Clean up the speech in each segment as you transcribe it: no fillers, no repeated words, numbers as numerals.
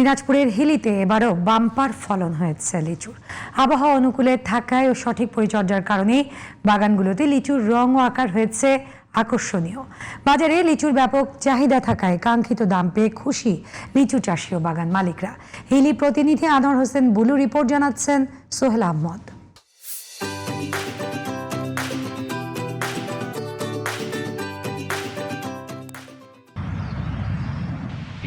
দিনাজপুরের হিলিতে এবারও বাম্পার ফলন হয়েছে লিচুর। আবহাওয়া অনুকূলে থাকায় ও সঠিক পরিচর্যার কারণে বাগানগুলোতে লিচুর রং ও আকার হয়েছে আকর্ষণীয়। বাজারে লিচুর ব্যাপক চাহিদা থাকায় কাঙ্ক্ষিত দাম পেয়ে খুশি লিচু চাষি ও বাগান মালিকরা। হিলি প্রতিনিধি আনোয়ার হোসেন বুলু রিপোর্ট জানাচ্ছেন সোহেল আহমদ।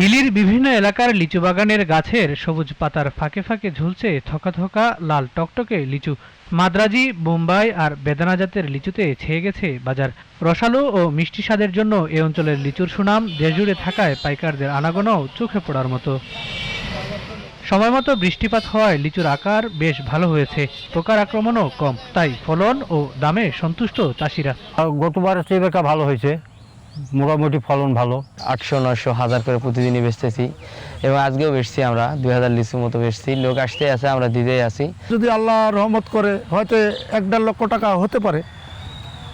হিলির বিভিন্ন এলাকার লিচু বাগানের গাছের সবুজ পাতার ফাঁকে ফাঁকে ঝুলছে থোকা থোকা লাল টকটকে লিচু। মাদ্রাজি, বোম্বাই আর বেদানা জাতের লিচুতে ছেয়ে গেছে বাজার। রসালো ও মিষ্টি স্বাদের জন্য এ অঞ্চলের লিচুর সুনাম দেশজুড়ে থাকায় পাইকারদের আনাগোনাও চোখে পড়ার মতো। সময়মতো বৃষ্টিপাত হওয়ায় লিচুর আকার বেশ ভালো হয়েছে, পোকার আক্রমণও কম, তাই ফলন ও দামে সন্তুষ্ট চাষিরা। গতবারের চেয়ে এবার ভালো হয়েছে, মোটামুটি ফলন ভালো। 800-900 করে প্রতিদিনই বেচতেছি এবং আজকেও বেচছি। আমরা 2000 লিচুর মতো বেচছি। লোক আসতে আছে, আমরা দিতেই আছি। যদি আল্লাহ রহমত করে হয়তো 1-1.5 লক্ষ টাকা হতে পারে।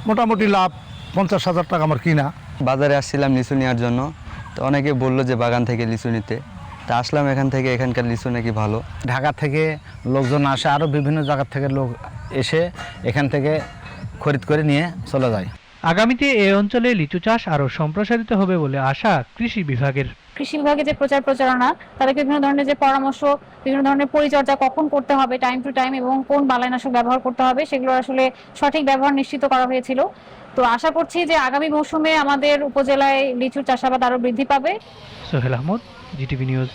মোটামুটি লাভ 50,000 টাকা আমার কিনা। বাজারে আসছিলাম লিচু নেওয়ার জন্য, তো অনেকে বললো যে বাগান থেকে লিচু নিতে, তা আসলাম এখান থেকে। এখানকার লিচু নাকি ভালো। ঢাকা থেকে লোকজন আসে, আরও বিভিন্ন জায়গা থেকে লোক এসে এখান থেকে খরিদ করে নিয়ে চলে যায়। আগামীতে এই অঞ্চলে লিচু চাষ আরও সম্প্রসারিত হবে বলে আশা কৃষি বিভাগের। কৃষি বিভাগে যে প্রচারণা, তাদেরকে বিভিন্ন ধরনের যে পরামর্শ, বিভিন্ন ধরনের পরিচর্যা কখন করতে হবে টাইম টু টাইম এবং কোন বালাইনাশক ব্যবহার করতে হবে, সেগুলো আসলে সঠিক ব্যবহার নিশ্চিত করা হয়েছিল। তো আশা করছি যে আগামী মৌসুমে আমাদের উপজেলায় লিচুর চাষাবাদ আরো বৃদ্ধি পাবে। Sohel Ahmed, GTV news.